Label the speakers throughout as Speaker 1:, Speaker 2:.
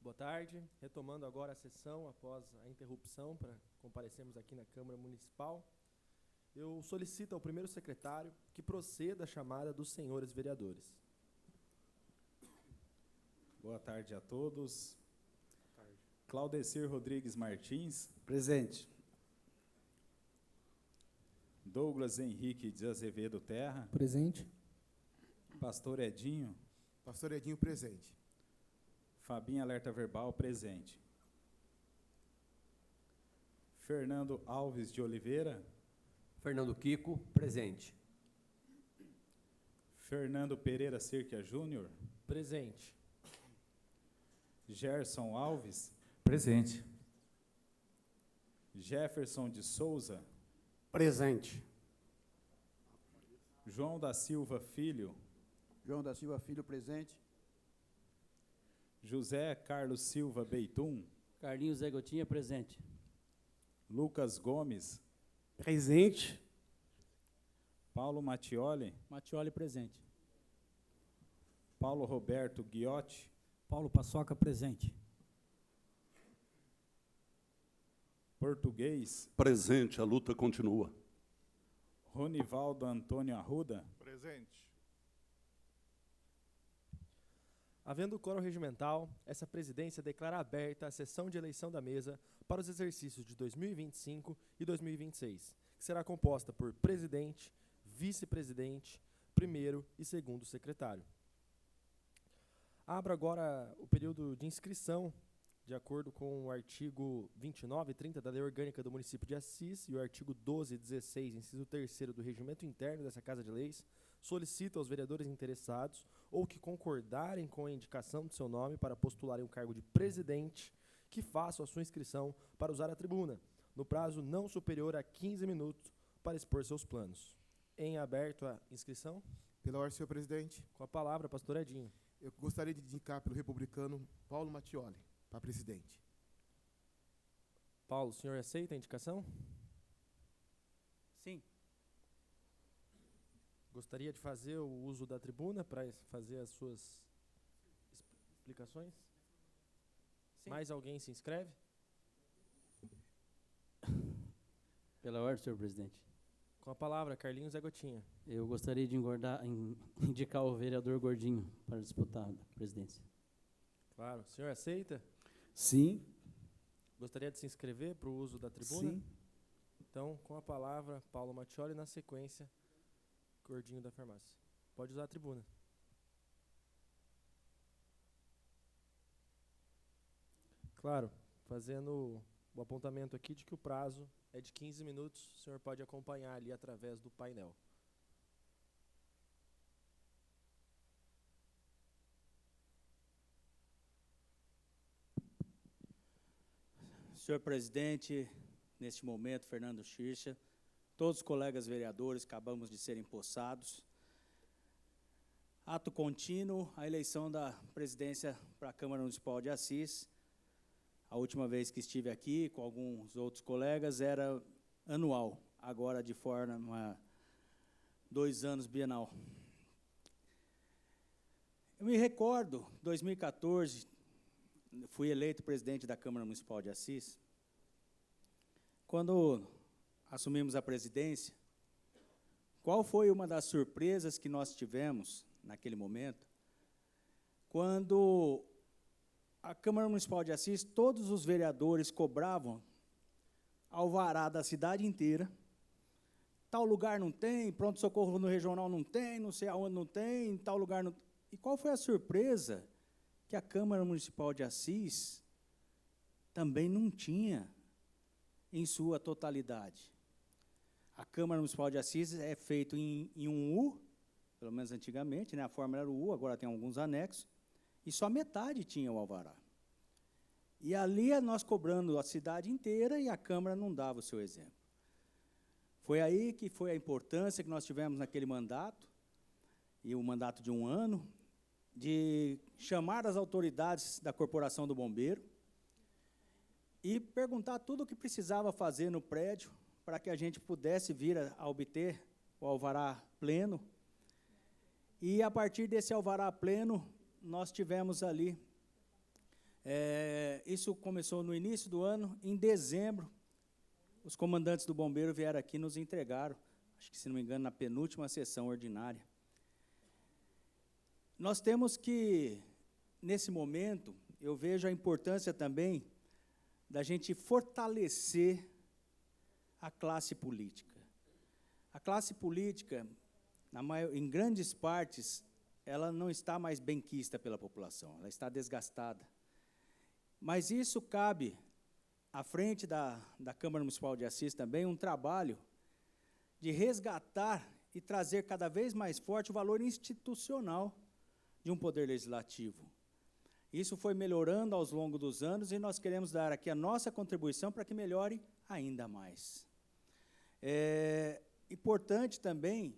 Speaker 1: Boa tarde. Retomando agora a sessão após a interrupção para comparecermos aqui na Câmara Municipal, eu solicito ao primeiro secretário que proceda à chamada dos senhores vereadores.
Speaker 2: Boa tarde a todos. Claudecir Rodrigues Martins.
Speaker 3: Presente.
Speaker 2: Douglas Henrique de Azevedo Terra.
Speaker 4: Presente.
Speaker 2: Pastor Edinho.
Speaker 5: Pastor Edinho, presente.
Speaker 2: Fabinho Alerta Verbal, presente. Fernando Alves de Oliveira.
Speaker 6: Fernando Kiko, presente.
Speaker 2: Fernando Pereira Cerquia Júnior.
Speaker 1: Presente.
Speaker 2: Gerson Alves.
Speaker 3: Presente.
Speaker 2: Jefferson de Souza.
Speaker 3: Presente.
Speaker 2: João da Silva Filho.
Speaker 3: João da Silva Filho, presente.
Speaker 2: José Carlos Silva Beitum.
Speaker 4: Carlinhos Zé Gotinha, presente.
Speaker 2: Lucas Gomes.
Speaker 3: Presente.
Speaker 2: Paulo Mattioli.
Speaker 4: Mattioli, presente.
Speaker 2: Paulo Roberto Guiotti.
Speaker 4: Paulo Paçoca, presente.
Speaker 2: Português.
Speaker 7: Presente, a luta continua.
Speaker 2: Ronivaldo Antônio Arruda.
Speaker 5: Presente.
Speaker 1: Havendo quórum regimental, essa presidência declara aberta a sessão de eleição da mesa para os exercícios de 2025 e 2026, que será composta por presidente, vice-presidente, primeiro e segundo secretário. Abro agora o período de inscrição, de acordo com o artigo 29 e 30 da Lei Orgânica do Município de Assis e o artigo 12 e 16, inciso 3º do Regimento Interno dessa Casa de Leis, solicito aos vereadores interessados ou que concordarem com a indicação do seu nome para postularem o cargo de presidente que façam a sua inscrição para usar a tribuna, no prazo não superior a 15 minutos para expor seus planos. Em aberto a inscrição.
Speaker 5: Pela ordem, senhor presidente,
Speaker 1: Com a palavra, pastor Edinho.
Speaker 5: eu gostaria de indicar pelo republicano Paulo Mattioli para presidente.
Speaker 1: Paulo, o senhor aceita a indicação?
Speaker 4: Sim.
Speaker 1: Gostaria de fazer o uso da tribuna para fazer as suas explicações?
Speaker 4: Sim.
Speaker 1: Mais alguém se inscreve?
Speaker 4: Pela ordem, senhor presidente.
Speaker 1: Com a palavra, Carlinhos Zé Gotinha.
Speaker 4: Eu gostaria de indicar o vereador Gordinho para disputar a presidência.
Speaker 1: Claro. O senhor aceita?
Speaker 3: Sim.
Speaker 1: Gostaria de se inscrever para o uso da tribuna?
Speaker 3: Sim.
Speaker 1: Então, com a palavra, Paulo Mattioli, na sequência, Gordinho da farmácia. Pode usar a tribuna. Claro, fazendo o apontamento aqui de que o prazo é de 15 minutos, o senhor pode acompanhar ali através do painel.
Speaker 8: Senhor presidente, neste momento, Fernando Schircha, todos os colegas vereadores, acabamos de ser empossados. Ato contínuo, a eleição da presidência para a Câmara Municipal de Assis. A última vez que estive aqui com alguns outros colegas era anual, agora de forma 2 anos bienal. Eu me recordo, 2014, fui eleito presidente da Câmara Municipal de Assis. Quando assumimos a presidência, qual foi uma das surpresas que nós tivemos naquele momento? Quando a Câmara Municipal de Assis, todos os vereadores cobravam alvará da cidade inteira. Tal lugar não tem, pronto-socorro no regional não tem, não sei aonde não tem, em tal lugar não. E qual foi a surpresa? Que a Câmara Municipal de Assis também não tinha em sua totalidade. A Câmara Municipal de Assis é feita em um U, pelo menos antigamente, né? A fórmula era o U, agora tem alguns anexos, e só metade tinha o alvará. E ali nós cobrando a cidade inteira e a Câmara não dava o seu exemplo. Foi aí que foi a importância que nós tivemos naquele mandato, e o mandato de 1 ano, de chamar as autoridades da Corporação do Bombeiro e perguntar tudo o que precisava fazer no prédio para que a gente pudesse vir a obter o alvará pleno. E, a partir desse alvará pleno, nós tivemos ali Isso começou no início do ano. Em dezembro, os comandantes do bombeiro vieram aqui e nos entregaram, acho que, se não me engano, na penúltima sessão ordinária. Nós temos que, nesse momento, eu vejo a importância também da gente fortalecer a classe política. A classe política, em grandes partes, ela não está mais benquista pela população, ela está desgastada. Mas isso cabe, à frente da Câmara Municipal de Assis também, um trabalho de resgatar e trazer cada vez mais forte o valor institucional de um poder legislativo. Isso foi melhorando ao longo dos anos e nós queremos dar aqui a nossa contribuição para que melhore ainda mais. É importante também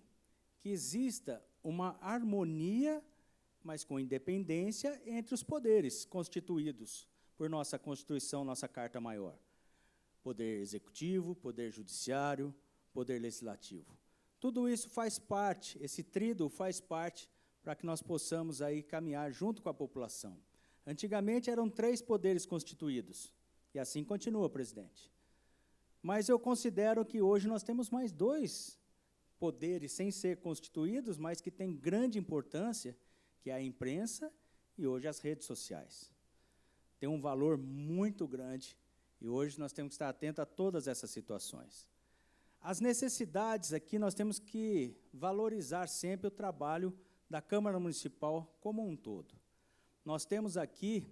Speaker 8: que exista uma harmonia, mas com independência, entre os poderes constituídos por nossa Constituição, nossa Carta Maior. Poder Executivo, Poder Judiciário, Poder Legislativo. Tudo isso faz parte, esse tríduo faz parte para que nós possamos aí caminhar junto com a população. Antigamente eram 3 poderes constituídos, e assim continua, presidente. Mas eu considero que hoje nós temos mais 2 poderes sem ser constituídos, mas que têm grande importância, que é a imprensa e hoje as redes sociais. Tem um valor muito grande, e hoje nós temos que estar atentos a todas essas situações. As necessidades aqui, nós temos que valorizar sempre o trabalho da Câmara Municipal como um todo. Nós temos aqui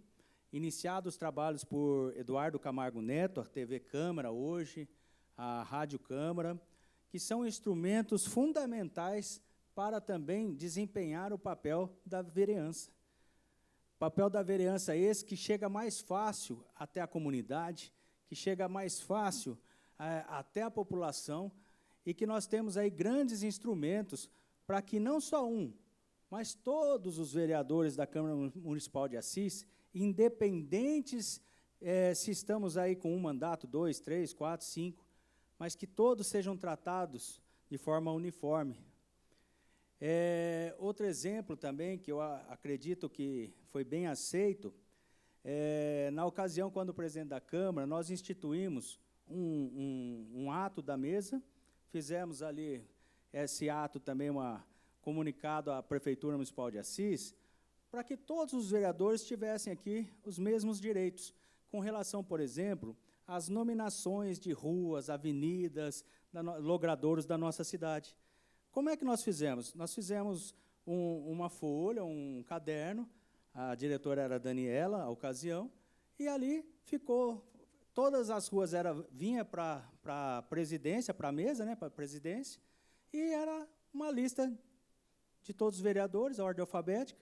Speaker 8: iniciado os trabalhos por Eduardo Camargo Neto, a TV Câmara hoje, a Rádio Câmara, que são instrumentos fundamentais para também desempenhar o papel da vereança. O papel da vereança é esse que chega mais fácil até a comunidade, que chega mais fácil até a população, e que nós temos aí grandes instrumentos para que não só mas todos os vereadores da Câmara Municipal de Assis, independentes se estamos aí com um mandato, 2, 3, 4, 5, mas que todos sejam tratados de forma uniforme. Outro exemplo também, que eu acredito que foi bem aceito, na ocasião, quando o presidente da Câmara, nós instituímos um ato da mesa, fizemos ali esse ato também, comunicado à Prefeitura Municipal de Assis, para que todos os vereadores tivessem aqui os mesmos direitos, com relação, por exemplo, às nominações de ruas, avenidas, logradouros da nossa cidade. Como é que nós fizemos? Nós fizemos uma folha, um caderno, a diretora era a Daniela, a ocasião, e ali ficou, todas as ruas vinha para a presidência, para a mesa, né, para a presidência, e era uma lista de todos os vereadores, a ordem alfabética,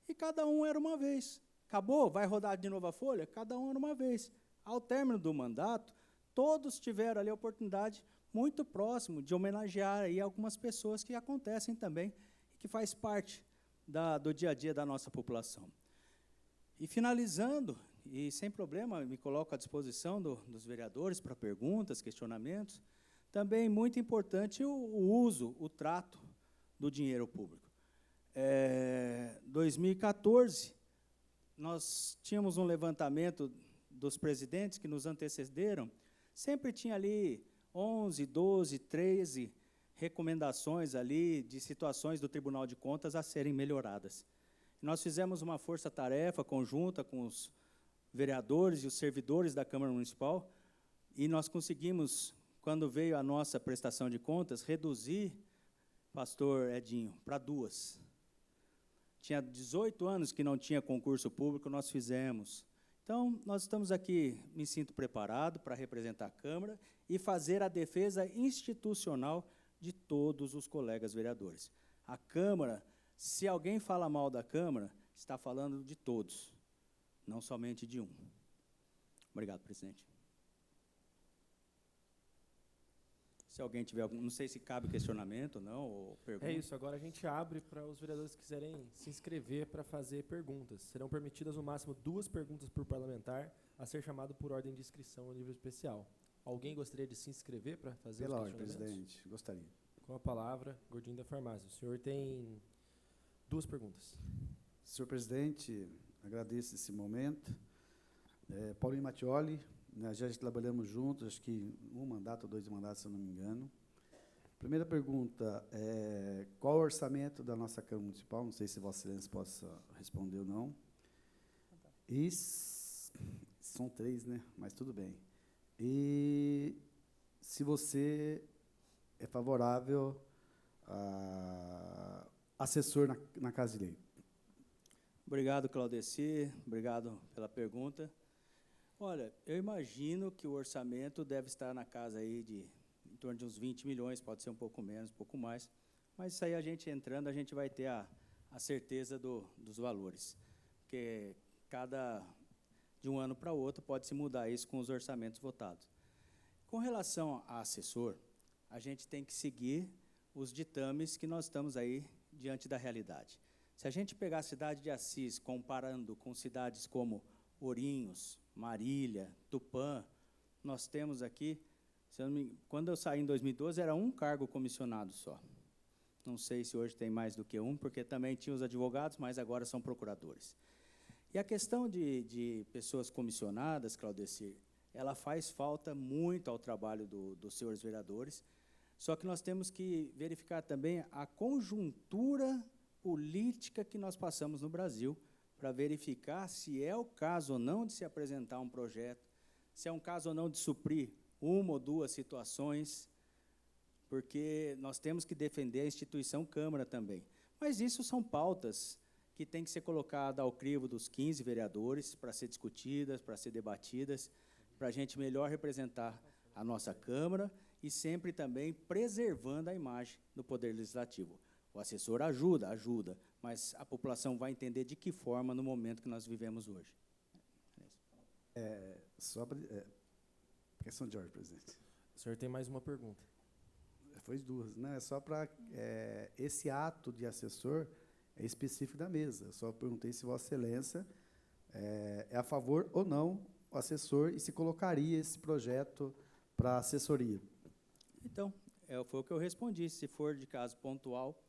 Speaker 8: e cada um era uma vez. Acabou? Vai rodar de novo a folha? Cada um era uma vez. Ao término do mandato, todos tiveram ali a oportunidade muito próximo de homenagear aí algumas pessoas que acontecem também, que faz parte do dia a dia da nossa população. E finalizando, e sem problema, me coloco à disposição dos vereadores para perguntas, questionamentos, também muito importante o uso, o trato do dinheiro público. 2014, nós tínhamos um levantamento dos presidentes que nos antecederam, sempre tinha ali 11, 12, 13 recomendações ali de situações do Tribunal de Contas a serem melhoradas. Nós fizemos uma força-tarefa conjunta com os vereadores e os servidores da Câmara Municipal, e nós conseguimos, quando veio a nossa prestação de contas, reduzir, pastor Edinho, para 2. Tinha 18 anos que não tinha concurso público, nós fizemos. Então, nós estamos aqui, me sinto preparado para representar a Câmara e fazer a defesa institucional de todos os colegas vereadores. A Câmara, se alguém fala mal da Câmara, está falando de todos, não somente de um. Obrigado, presidente. Se alguém tiver algum, não sei se cabe questionamento ou não, ou pergunta.
Speaker 1: É isso, agora a gente abre para os vereadores que quiserem se inscrever para fazer perguntas. Serão permitidas no máximo 2 perguntas por parlamentar, a ser chamado por ordem de inscrição no livro especial. Alguém gostaria de se inscrever para fazer
Speaker 3: Pela
Speaker 1: os
Speaker 3: ordem,
Speaker 1: questionamentos?
Speaker 3: presidente, gostaria.
Speaker 1: Com a palavra, Gordinho da Farmácia. O senhor tem 2 perguntas.
Speaker 3: Senhor presidente, agradeço esse momento. Paulinho Mattioli, nós já trabalhamos juntos, acho que um mandato ou 2 mandatos, se eu não me engano. Primeira pergunta, qual o orçamento da nossa Câmara Municipal? Não sei se Vossa Excelência possa responder ou não. E são 3, né? Mas tudo bem. E se você é favorável a assessor na Casa de Lei.
Speaker 8: Obrigado, Claudeci. Obrigado pela pergunta. Olha, eu imagino que o orçamento deve estar na casa aí de em torno de uns 20 milhões, pode ser um pouco menos, um pouco mais, mas isso aí a gente entrando, a gente vai ter a certeza dos valores, porque de um ano para o outro pode-se mudar isso com os orçamentos votados. Com relação a assessor, a gente tem que seguir os ditames que nós estamos aí diante da realidade. Se a gente pegar a cidade de Assis, comparando com cidades como Ourinhos, Marília, Tupã, nós temos aqui, quando eu saí em 2012, era um cargo comissionado só. Não sei se hoje tem mais do que um, porque também tinha os advogados, mas agora são procuradores. E a questão de pessoas comissionadas, Claudecir, ela faz falta muito ao trabalho dos senhores vereadores, só que nós temos que verificar também a conjuntura política que nós passamos no Brasil, para verificar se é o caso ou não de se apresentar um projeto, se é um caso ou não de suprir uma ou 2 situações, porque nós temos que defender a instituição Câmara também. Mas isso são pautas que têm que ser colocadas ao crivo dos 15 vereadores para ser discutidas, para ser debatidas, para a gente melhor representar a nossa Câmara e sempre também preservando a imagem do Poder Legislativo. O assessor ajuda, mas a população vai entender de que forma no momento que nós vivemos hoje.
Speaker 3: Só para... questão de ordem, presidente.
Speaker 1: O senhor tem mais uma pergunta.
Speaker 3: Foi 2, né? É só para... esse ato de assessor é específico da mesa. Eu só perguntei se Vossa Excelência é a favor ou não o assessor e se colocaria esse projeto para assessoria.
Speaker 8: Então, foi o que eu respondi. Se for de caso pontual,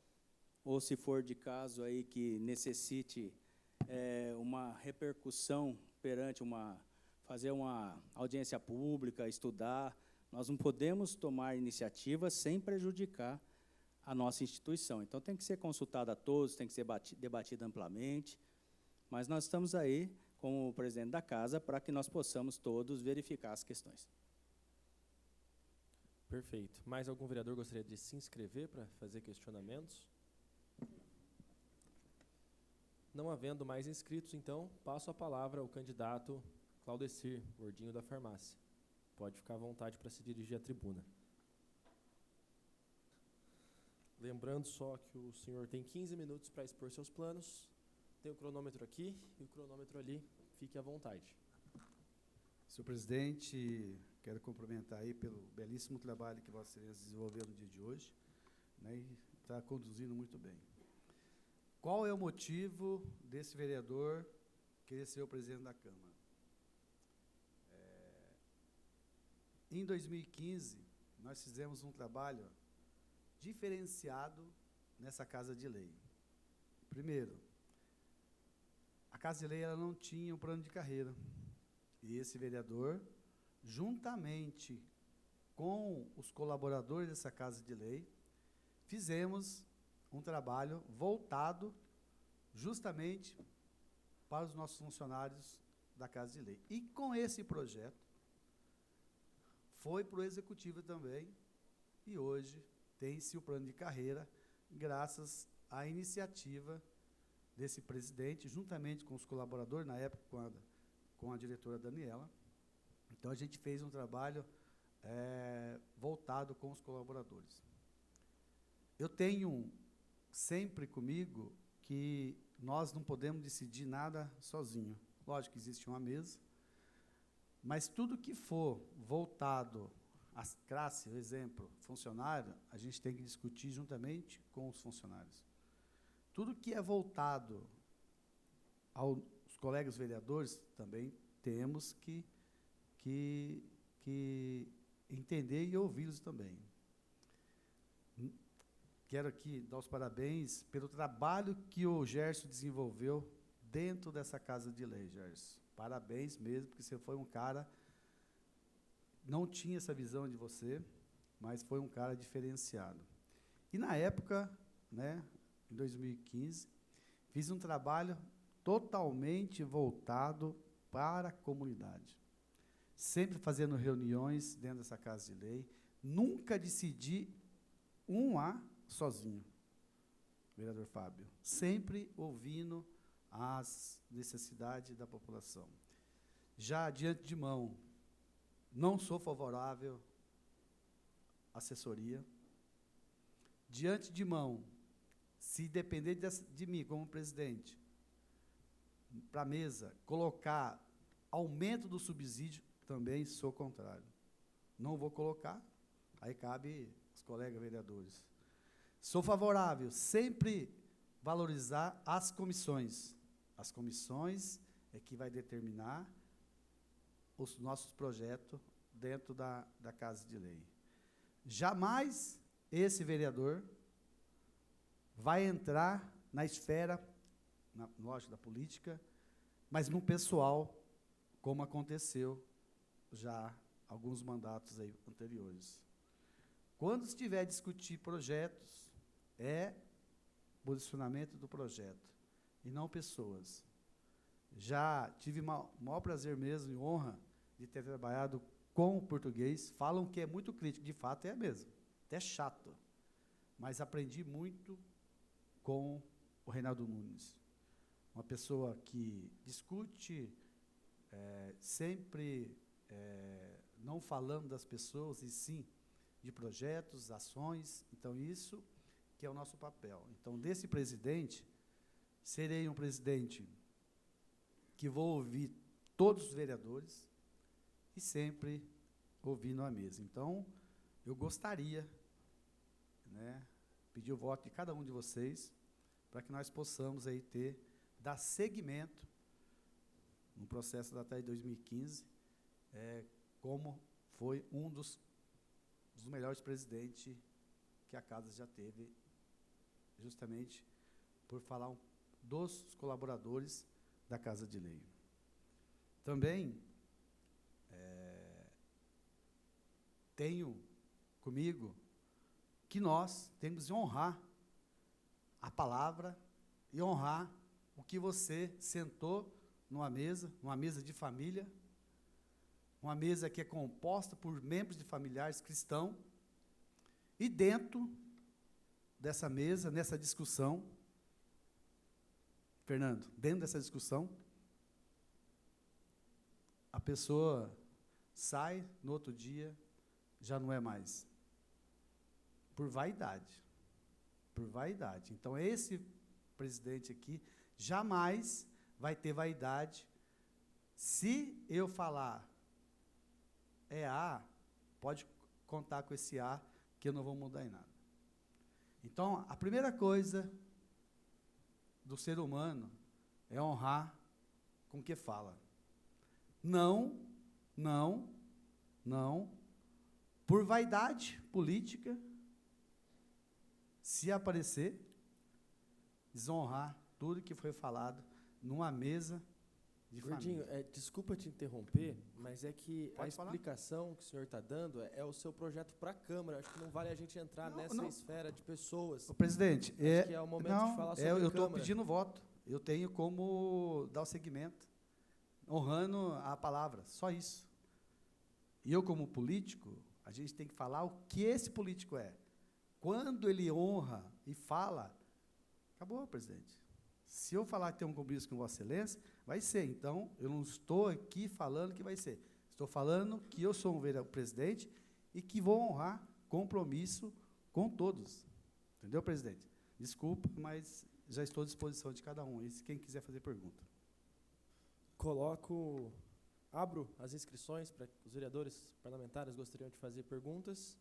Speaker 8: ou se for de caso aí que necessite uma repercussão perante fazer uma audiência pública, estudar, nós não podemos tomar iniciativa sem prejudicar a nossa instituição. Então, tem que ser consultado a todos, tem que ser debatido amplamente, mas nós estamos aí, como o presidente da Casa, para que nós possamos todos verificar as questões.
Speaker 1: Perfeito. Mais algum vereador gostaria de se inscrever para fazer questionamentos? Não havendo mais inscritos, então, passo a palavra ao candidato Claudecir, Gordinho da Farmácia. Pode ficar à vontade para se dirigir à tribuna. Lembrando só que o senhor tem 15 minutos para expor seus planos. Tem o cronômetro aqui e o cronômetro ali. Fique à vontade.
Speaker 3: Senhor presidente, quero cumprimentar aí pelo belíssimo trabalho que Vossa Excelência desenvolveu no dia de hoje, né, e está conduzindo muito bem. Qual é o motivo desse vereador querer ser o presidente da Câmara? Em 2015, nós fizemos um trabalho diferenciado nessa Casa de Lei. Primeiro, a Casa de Lei ela não tinha um plano de carreira. E esse vereador, juntamente com os colaboradores dessa Casa de Lei, fizemos um trabalho voltado justamente para os nossos funcionários da Casa de Lei. E com esse projeto, foi para o Executivo também, e hoje tem-se o plano de carreira, graças à iniciativa desse presidente, juntamente com os colaboradores, na época com a diretora Daniela. Então, a gente fez um trabalho voltado com os colaboradores. Eu tenho sempre comigo que nós não podemos decidir nada sozinho. Lógico que existe uma mesa, mas tudo que for voltado à classe, por exemplo, funcionário, a gente tem que discutir juntamente com os funcionários. Tudo que é voltado aos colegas vereadores, também temos que entender e ouvi-los também. Quero aqui dar os parabéns pelo trabalho que o Gerson desenvolveu dentro dessa Casa de Lei, Gerson. Parabéns mesmo, porque você foi um cara, não tinha essa visão de você, mas foi um cara diferenciado. E na época, né, em 2015, fiz um trabalho totalmente voltado para a comunidade. Sempre fazendo reuniões dentro dessa Casa de Lei, nunca decidi um A sozinho, vereador Fábio, sempre ouvindo as necessidades da população. Já diante de mão, não sou favorável à assessoria. Diante de mão, se depender de mim como presidente, para a mesa, colocar aumento do subsídio, também sou contrário. Não vou colocar, aí cabe aos colegas vereadores. Sou favorável sempre valorizar as comissões. As comissões é que vai determinar os nossos projetos dentro da Casa de Lei. Jamais esse vereador vai entrar na esfera, lógico, da política, mas no pessoal, como aconteceu já alguns mandatos aí anteriores. Quando estiver a discutir projetos, é posicionamento do projeto, e não pessoas. Já tive maior prazer mesmo e honra de ter trabalhado com o português. Falam que é muito crítico, de fato é mesmo, até chato, mas aprendi muito com o Reinaldo Nunes. Uma pessoa que discute, sempre não falando das pessoas, e sim de projetos, ações. Então, isso que é o nosso papel. Então, desse presidente, serei um presidente que vou ouvir todos os vereadores e sempre ouvindo a mesa. Então, eu gostaria, né, pedir o voto de cada um de vocês para que nós possamos aí dar seguimento no processo da até 2015, como foi um dos melhores presidentes que a Casa já teve, justamente por falar dos colaboradores da Casa de Lei. Também tenho comigo que nós temos de honrar a palavra e honrar o que você sentou numa mesa de família, uma mesa que é composta por membros de familiares cristãos, e dentro dessa mesa, nessa discussão, Fernando, dentro dessa discussão, a pessoa sai, no outro dia, já não é mais. Por vaidade. Por vaidade. Então, esse presidente aqui jamais vai ter vaidade. Se eu falar A, pode contar com esse A, que eu não vou mudar em nada. Então, a primeira coisa do ser humano é honrar com o que fala. Não, por vaidade política, se aparecer, desonrar tudo que foi falado numa mesa de
Speaker 1: Gordinho,
Speaker 3: família.
Speaker 1: desculpa te interromper, mas é que
Speaker 3: Pode
Speaker 1: a
Speaker 3: falar.
Speaker 1: explicação que o senhor está dando é o seu projeto para a Câmara. Acho que não vale a gente entrar nessa esfera de pessoas.
Speaker 3: Ô, presidente,
Speaker 1: Acho que é o momento de falar sobre
Speaker 3: eu estou
Speaker 1: Câmara.
Speaker 3: pedindo voto. Eu tenho como dar o seguimento, honrando a palavra, só isso. E eu, como político, a gente tem que falar o que esse político é. Quando ele honra e fala, acabou, presidente. Se eu falar que tem um compromisso com Vossa Excelência, vai ser. Então, eu não estou aqui falando que vai ser. Estou falando que eu sou um presidente e que vou honrar compromisso com todos. Entendeu, presidente? Desculpa, mas já estou à disposição de cada um. E quem quiser fazer pergunta.
Speaker 1: Abro as inscrições para que os vereadores parlamentares gostariam de fazer perguntas.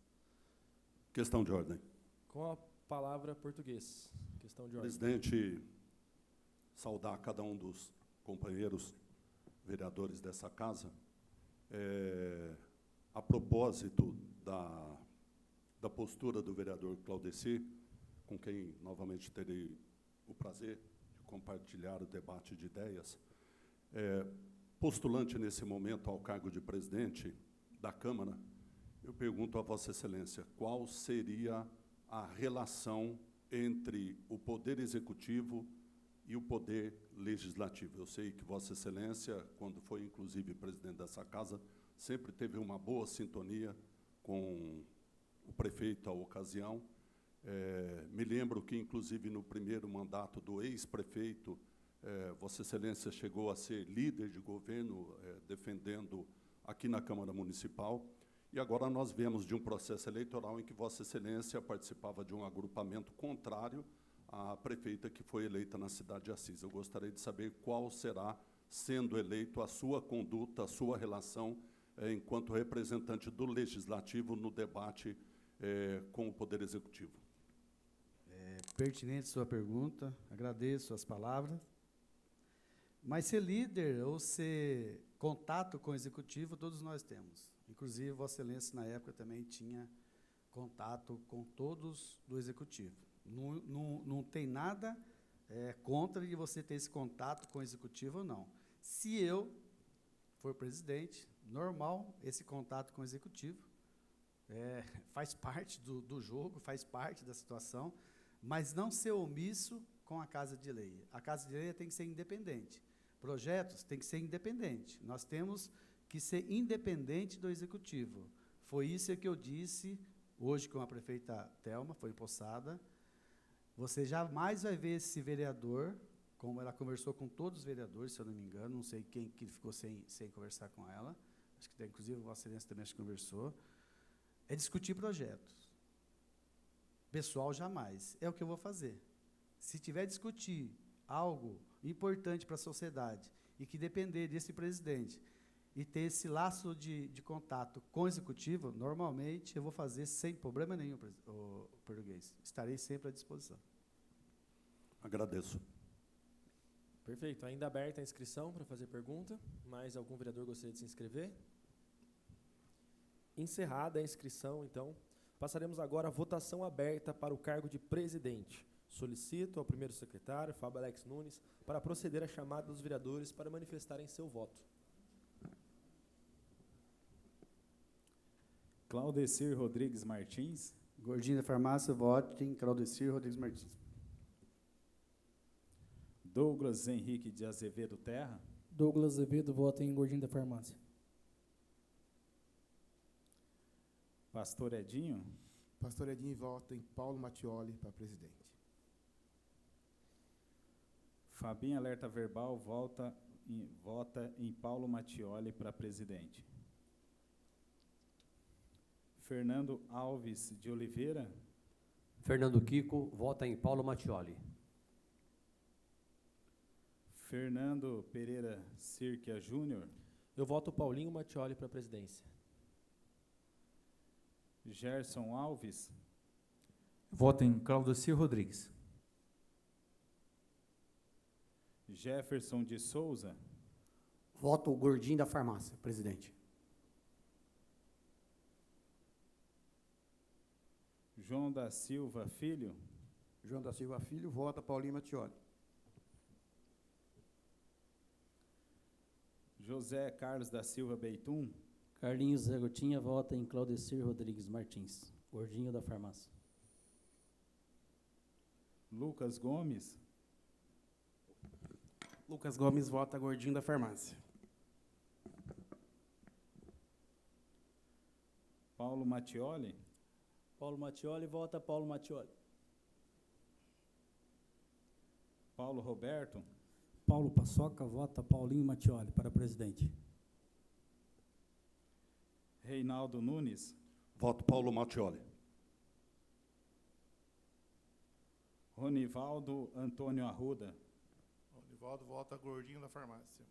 Speaker 7: Questão de ordem.
Speaker 1: Com a palavra português. Questão de ordem.
Speaker 7: Presidente, saudar cada um dos companheiros vereadores dessa casa. A propósito da postura do vereador Claudeci, com quem novamente terei o prazer de compartilhar o debate de ideias. Postulante nesse momento ao cargo de presidente da Câmara, eu pergunto a Vossa Excelência, qual seria a relação entre o Poder Executivo e o Poder Legislativo? Eu sei que Vossa Excelência, quando foi inclusive presidente dessa casa, sempre teve uma boa sintonia com o prefeito à ocasião. Me lembro que, inclusive, no primeiro mandato do ex-prefeito, Vossa Excelência chegou a ser líder de governo, defendendo aqui na Câmara Municipal. E agora nós vemos de um processo eleitoral em que Vossa Excelência participava de um agrupamento contrário à prefeita que foi eleita na cidade de Assis. Eu gostaria de saber qual será, sendo eleito, a sua conduta, a sua relação enquanto representante do Legislativo no debate com o Poder Executivo.
Speaker 3: Pertinente sua pergunta, agradeço as palavras. Mas ser líder ou ser contato com o Executivo, todos nós temos. Inclusive, Vossa Excelência, na época, também tinha contato com todos do Executivo. Não tem nada contra de você ter esse contato com o Executivo ou não. Se eu for presidente, normal esse contato com o Executivo, faz parte do jogo, faz parte da situação, mas não ser omisso com a Casa de Lei. A Casa de Lei tem que ser independente. Projetos tem que ser independente. Nós temos que ser independente do Executivo. Foi isso que eu disse hoje com a prefeita Thelma, foi empossada. Você jamais vai ver esse vereador, como ela conversou com todos os vereadores, se eu não me engano, não sei quem que ficou sem conversar com ela, acho que inclusive Vossa Excelência também acho que conversou, é discutir projetos. Pessoal, jamais. É o que eu vou fazer. Se tiver discutir algo importante para a sociedade e que depender desse presidente e ter esse laço de contato com o Executivo, normalmente eu vou fazer sem problema nenhum, o português. Estarei sempre à disposição.
Speaker 7: Agradeço.
Speaker 1: Perfeito. Ainda aberta a inscrição para fazer pergunta. Mais algum vereador gostaria de se inscrever? Encerrada a inscrição, então, passaremos agora à votação aberta para o cargo de presidente. Solicito ao primeiro secretário, Fábio Alex Nunes, para proceder à chamada dos vereadores para manifestarem seu voto.
Speaker 2: Claudecir Rodrigues Martins.
Speaker 3: Gordinho da Farmácia, voto em Claudecir Rodrigues Martins.
Speaker 2: Douglas Henrique de Azevedo Terra.
Speaker 9: Douglas Azevedo, voto em Gordinho da Farmácia.
Speaker 2: Pastor Edinho.
Speaker 5: Pastor Edinho, voto em Paulo Mattioli para presidente.
Speaker 2: Fabinho Alerta Verbal vota em Paulo Mattioli para presidente. Fernando Alves de Oliveira.
Speaker 6: Fernando Kiko vota em Paulo Mattioli.
Speaker 2: Fernando Pereira Cirquia Júnior.
Speaker 1: Eu voto Paulinho Mattioli para a presidência.
Speaker 2: Gerson Alves.
Speaker 10: Voto em Claudecir Rodrigues.
Speaker 2: Jefferson de Souza.
Speaker 11: Voto Gordinho da Farmácia, presidente.
Speaker 2: João da Silva Filho.
Speaker 10: João da Silva Filho, vota Paulinho Mattioli.
Speaker 2: José Carlos da Silva Beitum.
Speaker 4: Carlinhos Zé Gotinha, vota em Claudecir Rodrigues Martins, Gordinho da Farmácia.
Speaker 2: Lucas Gomes.
Speaker 11: Lucas Gomes, vota Gordinho da Farmácia.
Speaker 2: Paulo Mattioli.
Speaker 8: Paulo Mattioli, vota Paulo Mattioli.
Speaker 2: Paulo Roberto.
Speaker 9: Paulo Paçoca, vota Paulinho Mattioli para presidente.
Speaker 2: Reinaldo Nunes.
Speaker 7: Voto Paulo Mattioli.
Speaker 2: Ronivaldo Antônio Arruda.
Speaker 5: Ronivaldo vota Gordinho da Farmácia.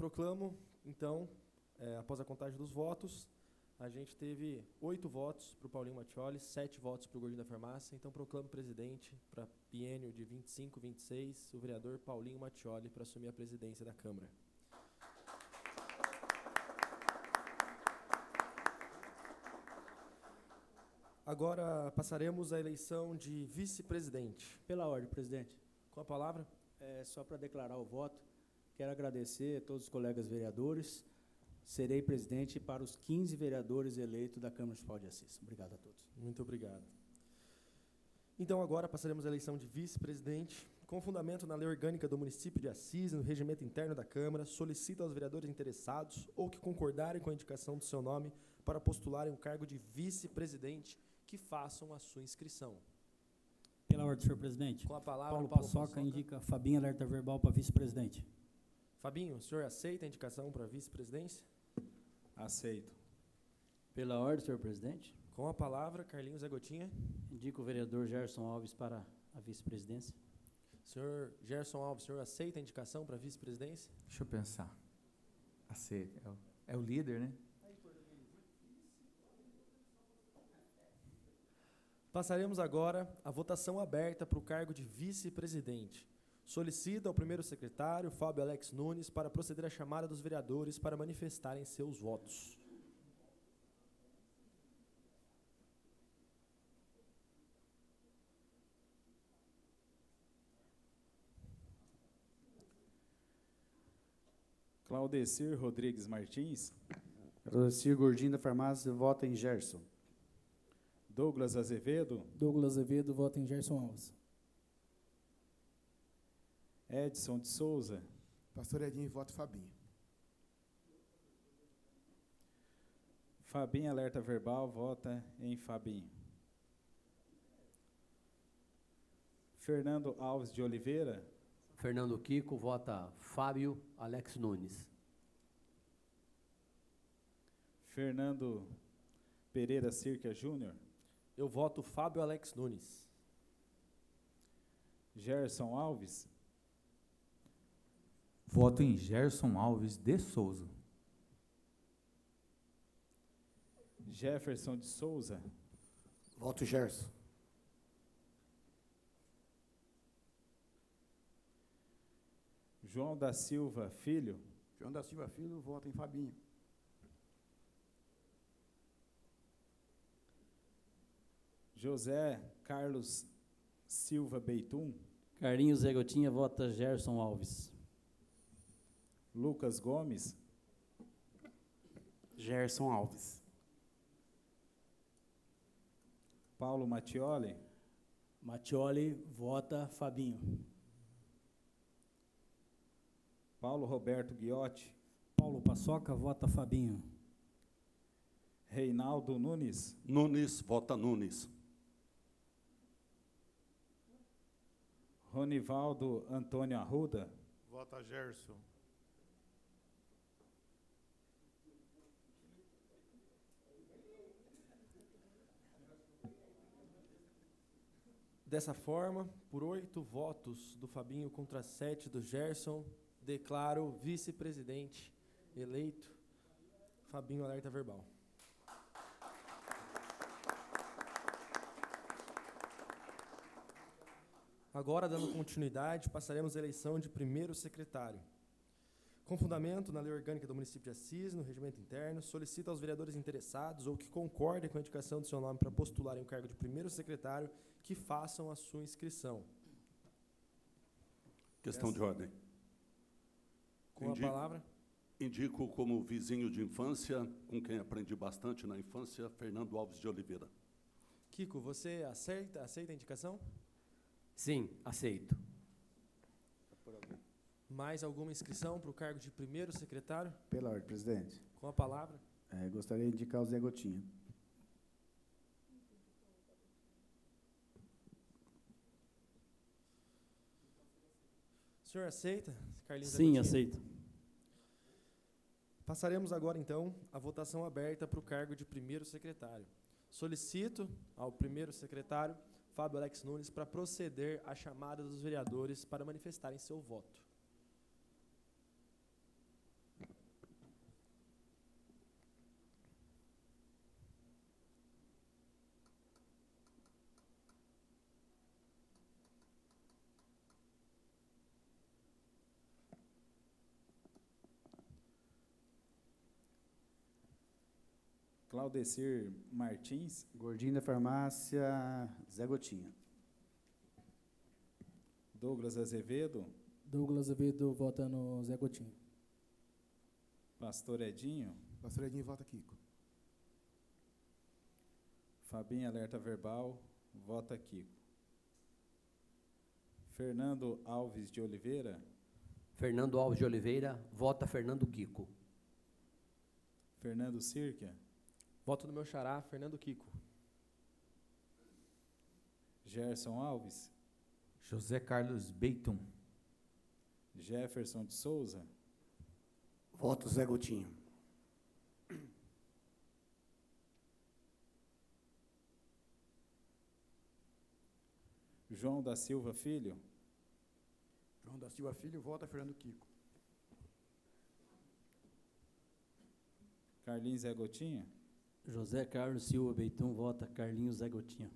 Speaker 1: Proclamo, então, após a contagem dos votos, a gente teve 8 votos para o Paulinho Mattioli, 7 votos para o Gordinho da Farmácia. Então, proclamo presidente para biênio de 25-26, o vereador Paulinho Mattioli, para assumir a presidência da Câmara. Agora passaremos à eleição de vice-presidente.
Speaker 8: Pela ordem, presidente.
Speaker 1: Com a palavra.
Speaker 8: Só para declarar o voto, quero agradecer a todos os colegas vereadores. Serei presidente para os 15 vereadores eleitos da Câmara Municipal de Assis. Obrigado a todos.
Speaker 1: Muito obrigado. Então, agora passaremos à eleição de vice-presidente. Com fundamento na lei orgânica do município de Assis, no regimento interno da Câmara, solicito aos vereadores interessados ou que concordarem com a indicação do seu nome para postularem o cargo de vice-presidente que façam a sua inscrição.
Speaker 9: Pela ordem, senhor presidente.
Speaker 1: Com a palavra,
Speaker 9: Paulo Paçoca indica Fabinho alerta verbal para vice-presidente.
Speaker 1: Fabinho, o senhor aceita a indicação para vice-presidência?
Speaker 2: Aceito.
Speaker 4: Pela ordem, senhor presidente.
Speaker 1: Com a palavra, Carlinhos Zé Gotinha.
Speaker 4: Indico o vereador Gerson Alves para a vice-presidência.
Speaker 1: Senhor Gerson Alves, o senhor aceita a indicação para vice-presidência?
Speaker 10: Deixa eu pensar. Aceito. É o líder, né?
Speaker 1: Passaremos agora à votação aberta para o cargo de vice-presidente. Solicito ao primeiro secretário, Fábio Alex Nunes, para proceder à chamada dos vereadores para manifestarem seus votos.
Speaker 2: Claudecir Rodrigues Martins.
Speaker 3: Claudecir Gordinho da Farmácia, vota em Gerson.
Speaker 2: Douglas Azevedo.
Speaker 9: Douglas Azevedo, vota em Gerson Alves.
Speaker 2: Edson de Souza.
Speaker 5: Pastor Edinho, voto Fabinho.
Speaker 2: Fabinho alerta verbal, vota em Fabinho. Fernando Alves de Oliveira.
Speaker 6: Fernando Kiko, vota Fábio Alex Nunes.
Speaker 2: Fernando Pereira Circa Júnior.
Speaker 1: Eu voto Fábio Alex Nunes.
Speaker 2: Gerson Alves.
Speaker 10: Voto em Gerson Alves de Souza.
Speaker 2: Jefferson de Souza.
Speaker 11: Voto Gerson.
Speaker 2: João da Silva Filho.
Speaker 10: João da Silva Filho, voto em Fabinho.
Speaker 2: José Carlos Silva Beitum.
Speaker 4: Carlinhos Zé Gotinha, vota Gerson Alves.
Speaker 2: Lucas Gomes.
Speaker 11: Gerson Alves.
Speaker 2: Paulo Mattioli.
Speaker 8: Mattioli, vota Fabinho.
Speaker 2: Paulo Roberto Guiotti.
Speaker 9: Paulo Paçoca, vota Fabinho.
Speaker 2: Reinaldo Nunes.
Speaker 7: Nunes, vota Nunes.
Speaker 2: Ronivaldo Antônio Arruda.
Speaker 5: Vota Gerson.
Speaker 1: Dessa forma, por 8 votos do Fabinho contra 7 do Gerson, declaro vice-presidente eleito Fabinho alerta verbal. Agora, dando continuidade, passaremos à eleição de primeiro secretário. Com fundamento na lei orgânica do município de Assis, no regimento interno, solicito aos vereadores interessados ou que concordem com a indicação do seu nome para postularem o cargo de primeiro secretário que façam a sua inscrição.
Speaker 7: Questão de ordem.
Speaker 1: Com a palavra.
Speaker 7: Indico como vizinho de infância, com quem aprendi bastante na infância, Fernando Alves de Oliveira.
Speaker 1: Kiko, você aceita a indicação?
Speaker 6: Sim, aceito.
Speaker 1: Mais alguma inscrição para o cargo de primeiro secretário?
Speaker 3: Pela ordem, presidente.
Speaker 1: Com a palavra.
Speaker 3: Gostaria de indicar o Zé Gotinha.
Speaker 1: O senhor aceita, Carlinhos?
Speaker 4: Sim, aceito.
Speaker 1: Passaremos agora, então, a votação aberta para o cargo de primeiro secretário. Solicito ao primeiro secretário, Fábio Alex Nunes, para proceder à chamada dos vereadores para manifestarem seu voto.
Speaker 2: Claudecir Martins.
Speaker 3: Gordinho da farmácia, Zé Gotinha.
Speaker 2: Douglas Azevedo.
Speaker 9: Douglas Azevedo vota no Zé Gotinha.
Speaker 2: Pastor Edinho.
Speaker 5: Pastor Edinho, vota Kiko.
Speaker 2: Fabinho, alerta verbal, vota Kiko. Fernando Alves de Oliveira.
Speaker 6: Fernando Alves de Oliveira, vota Fernando Kiko.
Speaker 2: Fernando Sirkia.
Speaker 1: Voto no meu xará, Fernando Kiko.
Speaker 2: Gerson Alves.
Speaker 10: José Carlos Beitum.
Speaker 2: Jefferson de Souza.
Speaker 11: Voto Zé Gotinha.
Speaker 2: João da Silva Filho.
Speaker 3: João da Silva Filho, vota Fernando Kiko.
Speaker 2: Carlinhos Zé Gotinha.
Speaker 4: José Carlos Silva Beitum, vota Carlinhos Zé Gotinha.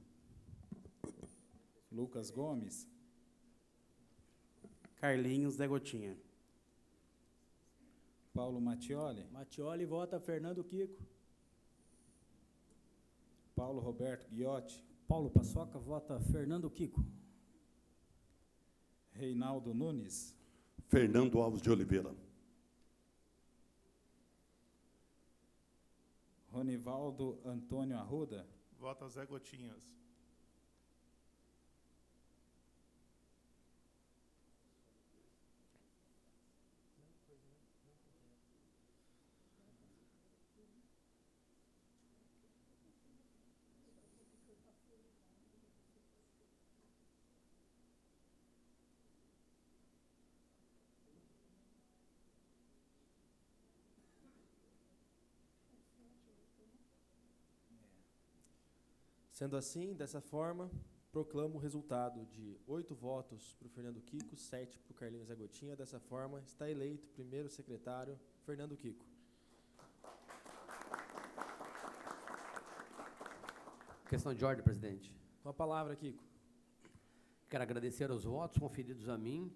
Speaker 2: Lucas Gomes.
Speaker 11: Carlinhos Zé Gotinha.
Speaker 2: Paulo Mattioli.
Speaker 8: Mattioli vota Fernando Kiko.
Speaker 2: Paulo Roberto Guiotti.
Speaker 9: Paulo Paçoca vota Fernando Kiko.
Speaker 2: Reinaldo Nunes.
Speaker 7: Fernando Alves de Oliveira.
Speaker 2: Ronivaldo Antônio Arruda.
Speaker 12: Vota Zé Gotinhas.
Speaker 1: Sendo assim, dessa forma, proclamo o resultado de 8 votos para o Fernando Kiko, 7 para o Carlinhos Zé Gotinha. Dessa forma, está eleito primeiro secretário Fernando Kiko.
Speaker 6: Questão de ordem, presidente.
Speaker 1: Com a palavra, Kiko.
Speaker 6: Quero agradecer os votos conferidos a mim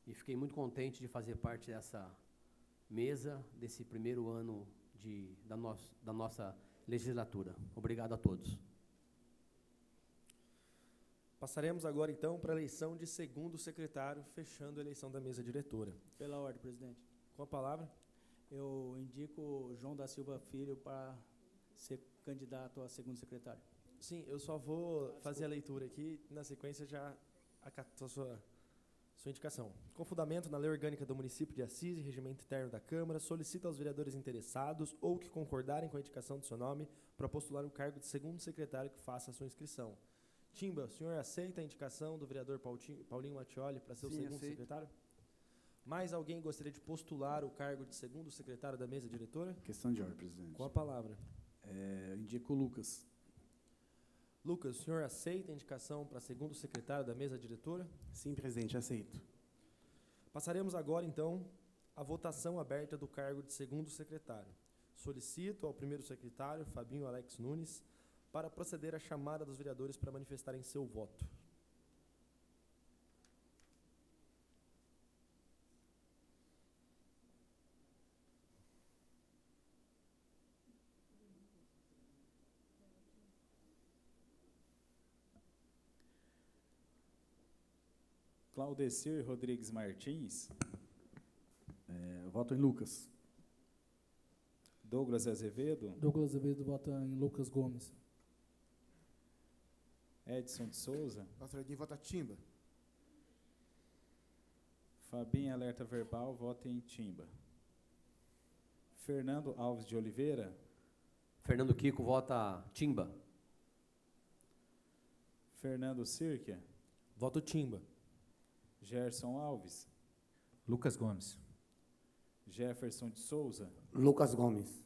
Speaker 6: e fiquei muito contente de fazer parte dessa mesa, desse primeiro ano da nossa legislatura. Obrigado a todos.
Speaker 1: Passaremos agora, então, para a eleição de segundo secretário, fechando a eleição da mesa diretora.
Speaker 8: Pela ordem, presidente.
Speaker 1: Com a palavra.
Speaker 8: Eu indico João da Silva Filho para ser candidato a segundo secretário.
Speaker 1: Sim, eu só vou fazer a leitura aqui, na sequência já acato a sua indicação. Com fundamento na Lei Orgânica do Município de Assis e Regimento Interno da Câmara, solicita aos vereadores interessados ou que concordarem com a indicação do seu nome para postular o cargo de segundo secretário que faça a sua inscrição. Timba, o senhor aceita a indicação do vereador Paulinho Mattioli para ser o segundo secretário? Mais alguém gostaria de postular o cargo de segundo secretário da mesa diretora?
Speaker 3: Questão de ordem, presidente.
Speaker 1: Com a palavra.
Speaker 3: Indico o Lucas.
Speaker 1: Lucas, o senhor aceita a indicação para segundo secretário da mesa diretora?
Speaker 11: Sim, presidente, aceito.
Speaker 1: Passaremos agora, então, à votação aberta do cargo de segundo secretário. Solicito ao primeiro secretário, Fabinho Alex Nunes, para proceder à chamada dos vereadores para manifestarem seu voto.
Speaker 2: Claudecir Rodrigues Martins.
Speaker 3: Voto em Lucas.
Speaker 2: Douglas Azevedo.
Speaker 9: Douglas Azevedo vota em Lucas Gomes.
Speaker 2: Edson de Souza.
Speaker 5: Pastor Edinho, vota Timba.
Speaker 2: Fabinho, alerta verbal, vota em Timba. Fernando Alves de Oliveira.
Speaker 6: Fernando Kiko, vota Timba.
Speaker 2: Fernando Sirkia.
Speaker 1: Voto Timba.
Speaker 2: Gerson Alves.
Speaker 10: Lucas Gomes.
Speaker 2: Jefferson de Souza.
Speaker 11: Lucas Gomes.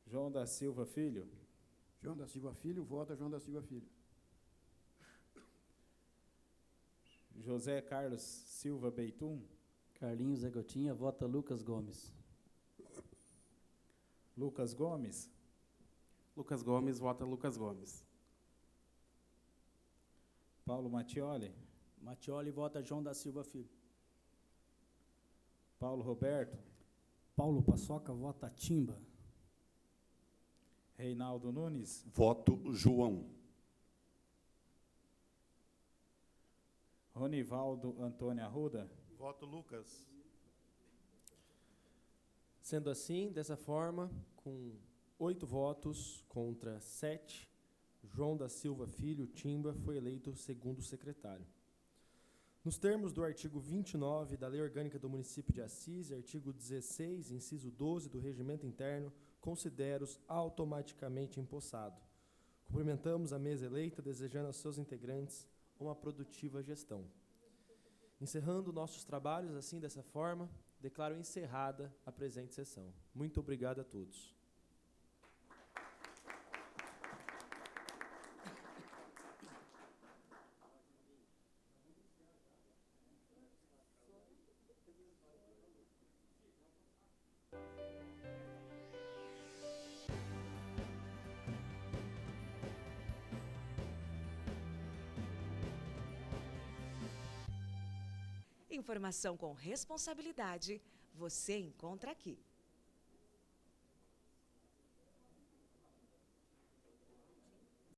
Speaker 2: João da Silva Filho.
Speaker 3: João da Silva Filho, vota João da Silva Filho.
Speaker 2: José Carlos Silva Beitum.
Speaker 4: Carlinhos Zé Gotinha, vota Lucas Gomes.
Speaker 2: Lucas Gomes.
Speaker 11: Lucas Gomes, vota Lucas Gomes.
Speaker 2: Paulo Mattioli.
Speaker 8: Mattioli vota João da Silva Filho.
Speaker 2: Paulo Roberto.
Speaker 9: Paulo Paçoca vota Timba.
Speaker 2: Reinaldo Nunes.
Speaker 7: Voto João.
Speaker 2: Ronivaldo Antônio Arruda.
Speaker 5: Voto Lucas.
Speaker 1: Sendo assim, dessa forma, com 8 votos contra 7, João da Silva Filho, Timba, foi eleito segundo secretário. Nos termos do artigo 29 da Lei Orgânica do Município de Assis e artigo 16, inciso 12 do Regimento Interno, considero-os automaticamente empossado. Cumprimentamos a mesa eleita, desejando aos seus integrantes uma produtiva gestão. Encerrando nossos trabalhos assim, dessa forma, declaro encerrada a presente sessão. Muito obrigado a todos.
Speaker 12: Informação com responsabilidade você encontra aqui.